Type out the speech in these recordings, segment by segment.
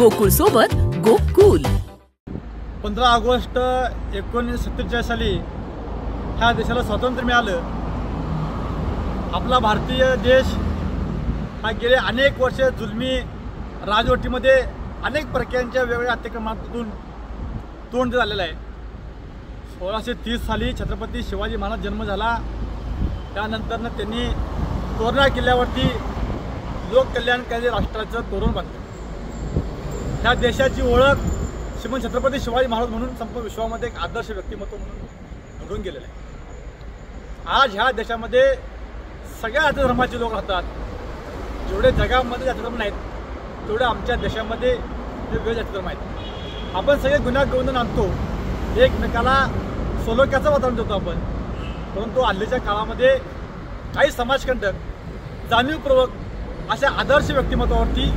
गोकुळ सोबत गोकुल। 15 ऑगस्ट 1947 साली ह्या देशाला स्वातंत्र्य मिळालं। आपला भारतीय देश हा गेले अनेक वर्ष जुलमी राजवटीमध्ये अनेक प्रकारच्या वेगवेगळ्या अतिक्रमणातून तोंड झालेला आहे। 1630 साली छत्रपती शिवाजी महाराज जन्म झाला। त्यानंतर त्यांनी तोरणा किल्ल्यावरती लोककल्याणकारी राष्ट्राचं तोरण बांधलं। ह्या देशाची ओळख श्रीमंत छत्रपती शिवाजी महाराज म्हणून संपूर्ण विश्वामध्ये एक आदर्श व्यक्तिमत्व म्हणून घडून गेलेलं आहे। आज ह्या देशामध्ये सगळ्या जाती धर्माचे लोक राहतात। जेवढे जगामध्ये जाती धर्म नाहीत तेवढे आमच्या देशामध्ये वेगवेगळे जाती धर्म आहेत। आपण सगळे गुन्हा गोविंदन आणतो, एकमेकाला सलोख्याचं वातावरण देतो आपण, परंतु हल्लीच्या काळामध्ये काही समाजकंटक जाणीवपूर्वक अशा आदर्श व्यक्तिमत्वावरती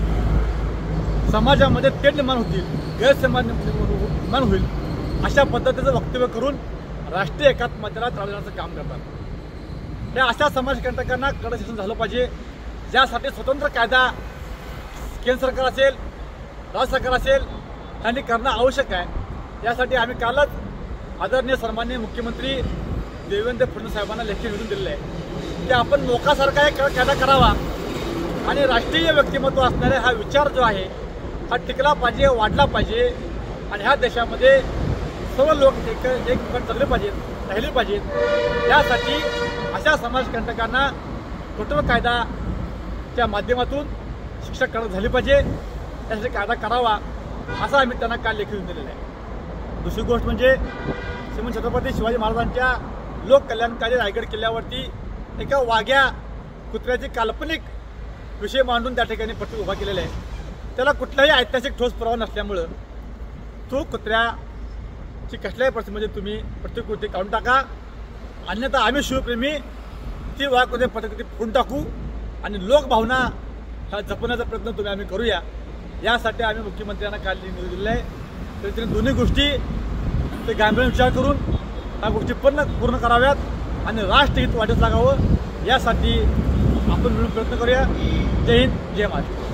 समाजामध्ये तेढ निर्माण होतील, गैरसमज निर्माण होईल अशा पद्धतीचं वक्तव्य करून राष्ट्रीय एकात्मतेला त्रास देण्याचं काम करतात। त्या अशा समाजकंटकांना कडक शासन झालं पाहिजे, ज्यासाठी स्वतंत्र कायदा केंद्र सरकार असेल, राज्य सरकार असेल यांनी करणं आवश्यक आहे। यासाठी आम्ही कालच आदरणीय सन्माननीय मुख्यमंत्री देवेंद्र फडणवीस साहेबांना लेखी निवेदन दिलेलं आहे की आपण लोकासारखा एक कायदा करावा आणि राष्ट्रीय व्यक्तिमत्व असणारे हा विचार जो आहे हा टिकला पाहिजे, वाढला पाहिजे आणि ह्या देशामध्ये सर्व लोक एकमेकांना जगले पाहिजेत, राहिले पाहिजेत। यासाठी अशा समाजकंटकांना कठोर कायदाच्या माध्यमातून शिक्षा कडक झाली पाहिजे, त्यासाठी कायदा करावा असं आम्ही त्यांना काल लेखी दिलेलं आहे। दुसरी गोष्ट म्हणजे श्रीमंत छत्रपती शिवाजी महाराजांच्या लोककल्याणकारी रायगड किल्ल्यावरती एका वाघ्या कुत्र्याची काल्पनिक विषय मांडून त्या ठिकाणी प्रतीक उभा केलेला आहे। त्याला कुठलाही ऐतिहासिक ठोस पुरावा नसल्यामुळं तो कुत्र्याची कसल्याही परिस्थितीमध्ये तुम्ही प्रतिकृती काढून टाका, अन्यथा आम्ही शिवप्रेमी ती वाघ कुत्र्या प्रतिकृती फोडून टाकू आणि लोकभावना हा जपण्याचा प्रयत्न आम्ही करूया। यासाठी आम्ही मुख्यमंत्र्यांना काल निवेदन दिलेलं आहे। तर त्यांनी दोन्ही गोष्टी ते गांभीर्याने विचार करून ह्या गोष्टी पूर्ण कराव्यात आणि राष्ट्रहित वाढीस लागावं, यासाठी आपण मिळून प्रयत्न करूया। जय हिंद, जय महाराष्ट्र।